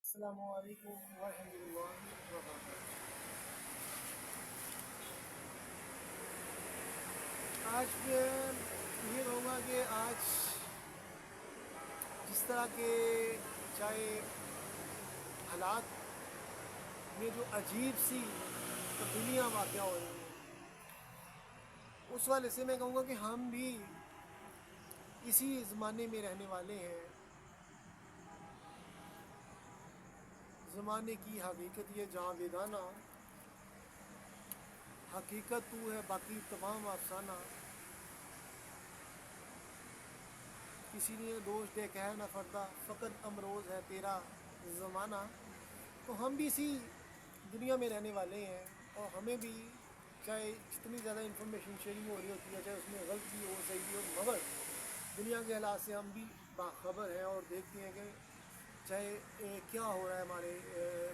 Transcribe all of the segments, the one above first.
السلام علیکم ورحمۃ اللہ وبرکاتہ۔ آج میں یہ کہوں گا کہ آج جس طرح کے چاہے حالات میں جو عجیب سی تبدیلیاں واقع ہو رہی ہیں، اس والے سے میں کہوں گا کہ ہم بھی اسی زمانے میں رہنے والے ہیں۔ زمانے کی حقیقت یہ جہاں بیدانہ، حقیقت تو ہے باقی تمام افسانہ، کسی نے دوش دیکھا ہے نہ فردہ، فقط امروز ہے تیرا زمانہ۔ تو ہم بھی اسی دنیا میں رہنے والے ہیں، اور ہمیں بھی چاہے جتنی زیادہ انفارمیشن شیئرنگ ہو رہی ہوتی ہے، چاہے اس میں غلط بھی ہو صحیح بھی ہو، مگر دنیا کے حالات سے ہم بھی باخبر ہیں اور دیکھتے ہیں کہ چاہے کیا ہو رہا ہے ہمارے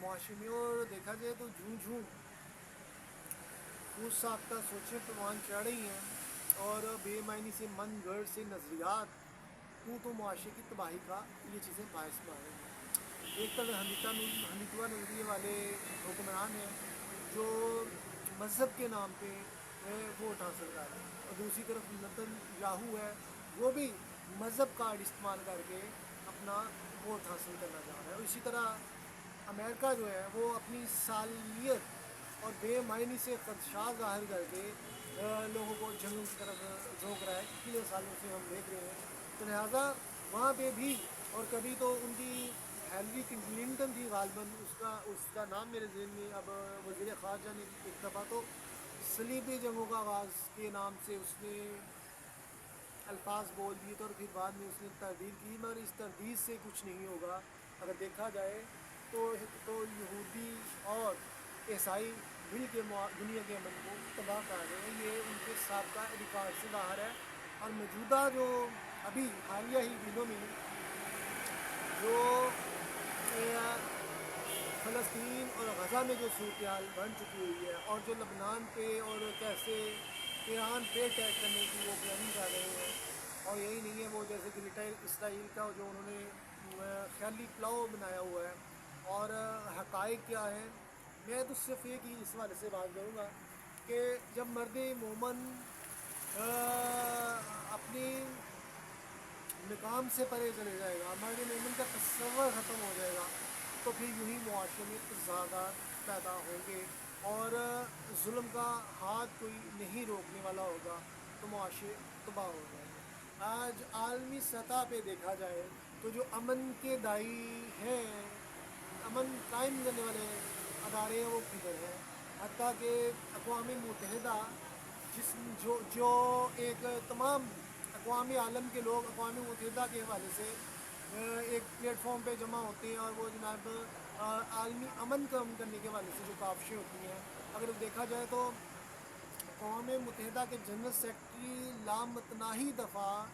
معاشرے میں۔ اور دیکھا جائے تو جھوم جھوم خود ساختہ سوچیں پروان چڑھ رہی ہیں، اور بے معنی سے من گھڑ سے نظریات تو معاشرے کی تباہی کا یہ چیزیں باعث بن رہی ہیں۔ ایک طرف ہندوتوا نظریے والے حکمران ہیں جو مذہب کے نام پہ ووٹ حاصل کر رہے ہیں، اور دوسری طرف نتن یاہو ہے، وہ بھی مذہب کارڈ استعمال کر کے اپنا ووٹ حاصل کرنا چاہ رہا ہے۔ اور اسی طرح امریکہ جو ہے وہ اپنی سالمیت اور بے معنی سے خدشات ظاہر کر کے لوگوں کو جنگل کی طرف جھونک رہا ہے، کتنے سالوں سے ہم دیکھ رہے ہیں۔ تو لہٰذا وہاں پہ بھی، اور کبھی تو ان کی ہیلری کلنٹن تھی غالباً، اس کا نام میرے ذہن میں اب، وزیر خارجہ نے ایک دفعہ تو صلیبی جنگوں کا آغاز کے نام سے اس نے الفاظ بول دیے تھے، اور پھر بعد میں اس نے تردید کی، مگر اس تردید سے کچھ نہیں ہوگا۔ اگر دیکھا جائے تو یہودی اور عیسائی مل کے دنیا کے امن کو تباہ کر رہے ہیں، یہ ان کے سابقہ ریکارڈ سے باہر ہے۔ اور موجودہ جو ابھی حالیہ ہی دنوں میں جو فلسطین اور غزہ میں جو صورتحال بن چکی ہوئی ہے، اور جو لبنان پہ اور کیسے ایران پہ اٹیک کرنے کی وہ پلاننگ کر رہے ہیں، اور یہی نہیں ہے وہ جیسے کہ اسرائیل کا جو انہوں نے خیالی پلاؤ بنایا ہوا ہے، اور حقائق کیا ہیں۔ میں تو صرف ایک ہی اس حوالے سے بات کروں گا کہ جب مرد مومن اپنی مقام سے پرے چلے جائے گا، مرد مومن کا تصور ختم ہو جائے گا، تو پھر یوں ہی معاشرے میں تضادات پیدا ہوں گے، اور ظلم کا ہاتھ کوئی نہیں روکنے والا ہوگا، تو معاشرے تباہ ہو جائیں گے۔ آج عالمی سطح پہ دیکھا جائے تو جو امن کے دائی ہیں، امن قائم کرنے والے ادارے ہیں، وہ کدھر ہیں؟ حتیٰ کہ اقوام متحدہ جو ایک تمام اقوام عالم کے لوگ اقوام متحدہ کے حوالے سے ایک پلیٹ فارم پہ جمع ہوتے ہیں، اور وہ جناب عالمی امن کام کرنے کے حوالے سے جو کاوشیں ہوتی ہیں، اگر دیکھا جائے تو اقوام متحدہ کے جنرل سیکرٹری لامتناہی دفعہ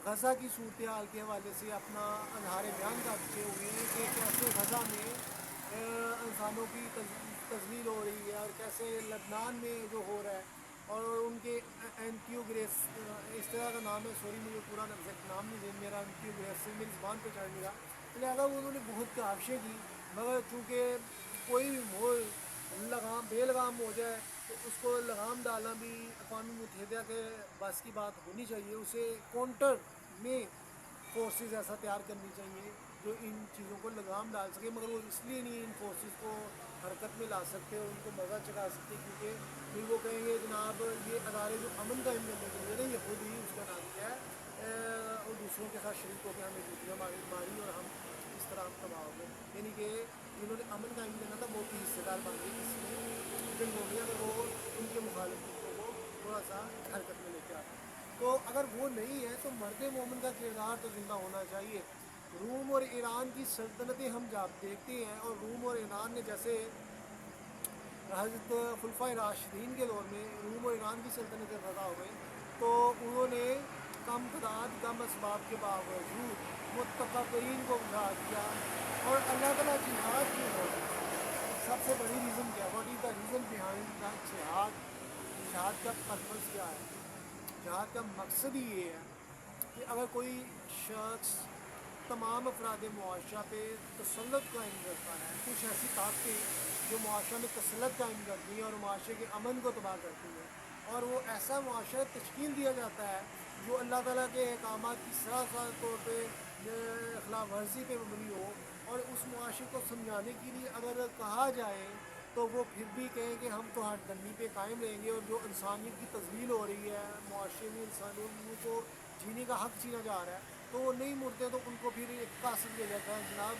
غزہ کی صورتحال کے حوالے سے اپنا اظہار بیان کر چکے ہوئے ہیں کہ کیسے غزہ میں انسانوں کی تذلیل ہو رہی ہے، اور کیسے لبنان میں جو ہو رہا ہے، اور ان کے اینٹیو گریس اس طرح کا نام ہے، سوری مجھے پورا ایگزیکٹ نام نہیں دے، میرا اینٹیو گریس سے میری زبان پہ چڑھ نہیں رہا، لہٰذا انہوں نے بہت کاوشیں کی، مگر چونکہ کوئی بھی مول بے لگام ہو جائے تو اس کو لگام ڈالنا بھی اقوام متحدہ کے بس کی بات ہونی چاہیے۔ اسے کونٹر میں فورسز ایسا تیار کرنی چاہیے جو ان چیزوں کو لگام ڈال سکے، مگر وہ اس لیے نہیں ان فورسز کو حرکت میں لا سکتے اور ان کو مزہ چکا سکتے، کیونکہ پھر وہ کہیں گے جناب یہ ادارے جو امن قائم کرنے کے لیے نا، یہ خود ہی اس کا نام کیا ہے، اور دوسروں کے ساتھ شریک ہو کے ہمیں جوتیاں ماری اور ہم اس طرح ہم تباہ ہو گئے، یعنی کہ جنہوں نے امن قائم کرنا تھا وہ بھی حصے دار بن گئے اس میں جنگوں میں، اگر وہ ان کے مخالف کو تھوڑا سا حرکت میں لے کے آتے۔ تو اگر وہ نہیں ہے تو مرد مومن کا کردار تو زندہ ہونا چاہیے۔ روم اور ایران کی سلطنتیں ہم جب دیکھتے ہیں، اور روم اور ایران نے جیسے حضرت خلفۂ راشدین کے دور میں روم اور ایران کی سلطنتیں فضا ہو گئیں، تو انہوں نے کم تعداد کم اسباب کے باوجود متفقین کو بٹھا دیا، اور اللہ تعالیٰ جہاد کیوں ہے؟ سب سے بڑی ریزن کیا ہے؟ What is the reason behind the جہاد؟ جہاد کا پرپز کیا ہے؟ جہاد کا مقصد ہی یہ ہے کہ اگر کوئی شخص تمام افراد معاشرہ پہ تسلط قائم کرتا ہے، کچھ ایسی طاقتیں جو معاشرہ میں تسلط قائم کرتی ہیں اور معاشرے کے امن کو تباہ کرتی ہیں، اور وہ ایسا معاشرہ تشکیل دیا جاتا ہے جو اللہ تعالیٰ کے احکامات کی سراسر طور پہ خلاف ورزی پہ مبنی ہو، اور اس معاشرے کو سمجھانے کے لیے اگر کہا جائے تو وہ پھر بھی کہیں کہ ہم تو ہٹ دھرمی پہ قائم رہیں گے، اور جو انسانیت کی تذلیل ہو رہی ہے معاشرے میں، انسانوں کو جینے کا حق چھینا جا رہا ہے، تو وہ نہیں مڑتے، تو ان کو پھر ایک قاصد دیا جاتا ہے، جناب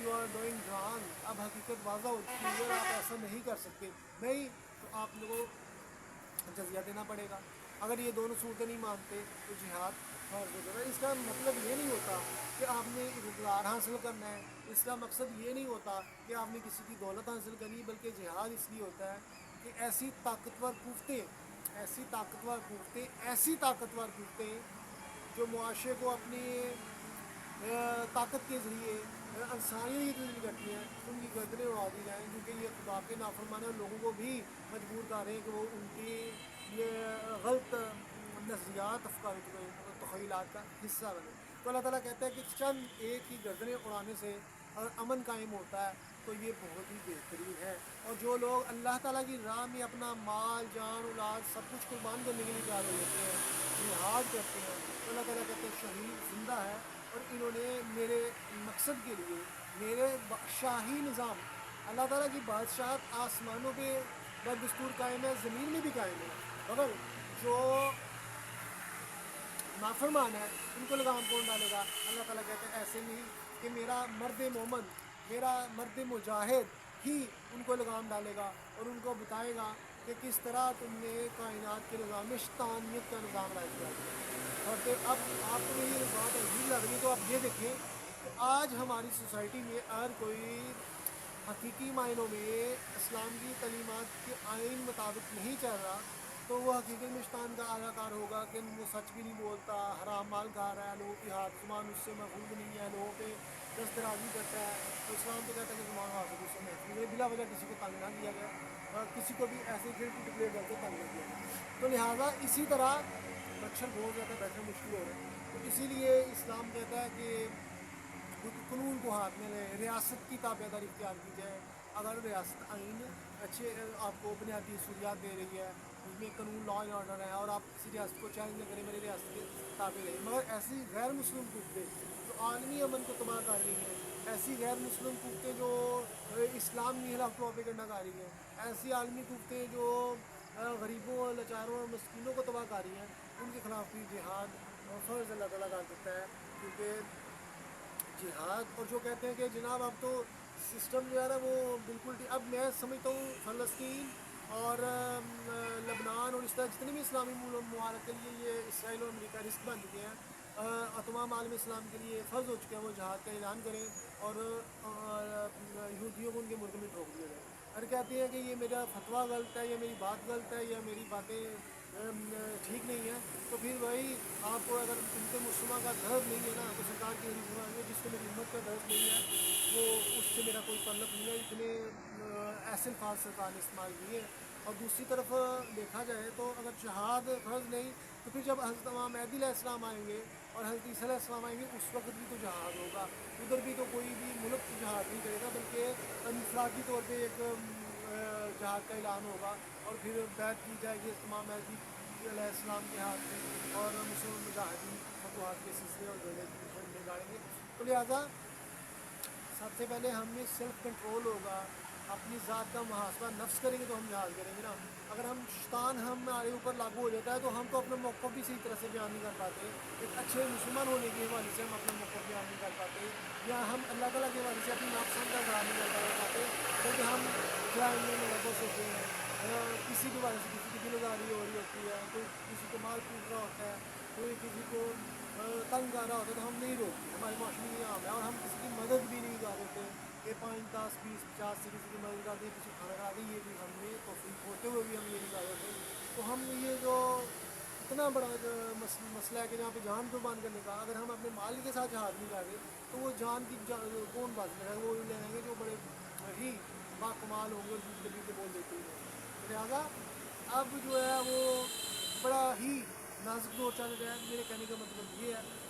یو آر ڈوئنگ رانگ، اب حقیقت واضح ہو چکی ہے اور آپ ایسا نہیں کر سکتے، نہیں تو آپ لوگوں کو جزیہ دینا پڑے گا۔ اگر یہ دونوں صورتیں نہیں مانتے تو جہاد فرض ہو جائے گا۔ اس کا مطلب یہ نہیں ہوتا کہ آپ نے اقتدار حاصل کرنا ہے، اس کا مقصد یہ نہیں ہوتا کہ آپ نے کسی کی دولت حاصل کرنی، بلکہ جہاد اس لیے ہوتا ہے کہ ایسی طاقتور قوتیں جو معاشرے کو اپنی طاقت کے ذریعے انسانیت کی تبدیل کرتی ہیں، ان کی گردنیں اڑا دی جائیں، کیونکہ یہ خدا کے نافرمانے لوگوں کو بھی مجبور کر رہے ہیں کہ وہ ان کی یہ غلط نظریات، افکار تخیلات کا حصہ بنے۔ تو اللہ تعالیٰ کہتا ہے کہ چند ایک کی گردنیں اڑانے سے اگر امن قائم ہوتا ہے تو یہ بہت ہی بہترین ہے، اور جو لوگ اللہ تعالیٰ کی راہ میں اپنا مال، جان، اولاد سب کچھ قربان کرنے کے لیے تیار ہو جاتے ہیں، جہاد کرتے ہیں، تو اللہ تعالیٰ کہتے ہیں شہید زندہ ہے، اور انہوں نے میرے مقصد کے لیے، میرے شاہی نظام، اللہ تعالیٰ کی بادشاہت آسمانوں پہ بدستور قائم ہے، زمین میں بھی قائم ہے، مگر جو نافرمان ہے ان کو لگام کون ڈالے گا؟ اللہ تعالیٰ کہتے ہیں ایسے نہیں کہ میرا مرد مومن، میرا مرد مجاہد ہی ان کو لگام ڈالے گا اور ان کو بتائے گا کہ کس طرح تم نے کائنات کے نظام میں شیطانیت کا نظام رائج کیا ہے۔ اور پھر اب آپ کو یہ بات عجیب لگ رہی، تو آپ یہ دیکھیں کہ آج ہماری سوسائٹی میں اگر کوئی حقیقی معنوں میں اسلام کی تعلیمات کے آئین مطابق نہیں چل رہا تو وہ حقیقت میں شیطان کا اعلیٰ کار ہوگا، کہ وہ سچ بھی نہیں بولتا، حرام مال کھا رہا ہے، لوگوں کی ہاتھ زبان اس سے محفوظ نہیں ہے، لوگوں پہ دست درازی کرتا ہے، تو اسلام تو کہتا ہے کہ زبان ہاتھ اس سے محفوظ ہے، بلا وجہ کسی کو تنگ نہ کیا جائے، اور کسی کو بھی ایسے گلٹی ڈکلیئر کر کے تنگ نہ کیا جائے۔ تو لہٰذا اسی طرح مچھر بہت زیادہ بیٹھنا مشکل ہو رہا ہے، تو اسی لیے اسلام کہتا ہے کہ قانون کو ہاتھ میں لے، ریاست کی تابع داری اختیار کی جائے۔ اگر ریاست آئین اچھے آپ کو بنیادی اصولیات دے رہی ہے، اس میں قانون، لا اینڈ آرڈر ہے، اور آپ کسی ریاست کو چیلنج نہ کریں، میری ریاست کے تابع رہیں، مگر ایسی غیر مسلم قوتیں جو عالمی امن کو تباہ کر رہی ہیں، ایسی غیر مسلم قوتیں جو اسلام کی خلاف پروپیگنڈا کر رہی ہیں، ایسی عالمی قوتیں جو غریبوں، لاچاروں اور مسکینوں کو تباہ کر رہی ہیں، ان کے خلاف بھی جہاد فرض اللہ تعالیٰ کر دیتا ہے، کیونکہ جہاد، اور جو کہتے ہیں کہ جناب اب تو سسٹم جو ہے نا وہ بالکل اب میں سمجھتا ہوں فلسطین اور لبنان اور اس طرح جتنے بھی اسلامی ممالک کے لیے یہ اسرائیل اور امریکہ رسک بن چکے ہیں، اور تمام عالم اسلام کے لیے فرض ہو چکے ہیں وہ جہاد کا اعلان کریں اور یہودیوں کو ان کے ملک میں ٹھوک دیا جائے۔ اور کہتے ہیں کہ یہ میرا فتویٰ غلط ہے، یا میری بات غلط ہے، یا میری باتیں ٹھیک نہیں ہیں، تو پھر وہی آپ کو اگر ان کے مسلمان کا درد نہیں ہے نا، تو سرکار کی جس کو میری امت کا درد نہیں ہے وہ اس سے میرا کوئی تعلق نہیں ہے، اتنے ایسے الفاظ سرکار نے استعمال کیے ہیں۔ اور دوسری طرف دیکھا جائے تو اگر جہاد فرض نہیں تو پھر جب حضرت امام مہدی علیہ السلام آئیں گے اور حضرت عیسیٰ علیہ السلام آئیں گے اس وقت بھی تو جہاد ہوگا، ادھر بھی تو کوئی بھی ملک جہاد نہیں کرے گا، بلکہ انفرادی طور پہ ایک جہاد کا اعلان ہوگا، اور پھر بیعت کی جائے گی امام مہدی علیہ السلام کے ہاتھ میں، اور مسلم مجاہدین فتوحات کے سلسلے اور جھولے جھنڈے گاڑیں گے۔ تو لہٰذا سب سے پہلے ہم میں سیلف کنٹرول ہوگا، اپنی ذات کا محاسبہ نفس کریں گے تو ہم جہاد کریں گے نا۔ اگر ہم شیطان ہمارے اوپر لاگو ہو جاتا ہے تو ہم تو اپنا موقف بھی صحیح طرح سے بیان نہیں کر پاتے، ایک اچھے مسلمان ہونے کے حوالے سے ہم اپنا موقف بیان نہیں کر پاتے، یا ہم اللہ تعالیٰ کے حوالے سے اپنی ناپسند کا اظہار نہیں کر پاتے، بلکہ ہم کرائم میں ملوث ہوتے ہیں، کسی کے بارے سے کسی کی دل آزاری ہو رہی ہوتی ہے، کوئی کسی کو مال پوٹ رہا ہوتا ہے، کوئی کسی کو تنگ کر رہا ہوتا ہے، تو ہم نہیں روکتے، ہمارے معاشرے میں یہ عام ہے، اور ہم کسی کی مدد بھی نہیں کر دیتے کہ 5، 10، 20، 50 سے کسی کی مدد کر دیں، کسی کھانا کھا دیں، یہ بھی ہم نے توفیق ہوتے ہوئے بھی ہم یہ نہیں کر دیتے۔ تو ہم یہ جو اتنا بڑا مسئلہ ہے کہ جہاں پہ جان قربان کرنے کا، اگر ہم اپنے مال کے ساتھ جہاد نہیں کر رہے تو وہ جان کی کون بات لے رہا ہے؟ وہ لے رہیں گے جو بڑے ہی با کمال ہوں گے اور جھوٹ گلی کے بول دیتے ہیں۔ لہٰذا اب جو ہے وہ بڑا ہی نازک دور چل رہا ہے، میرے کہنے کا مطلب یہ ہے،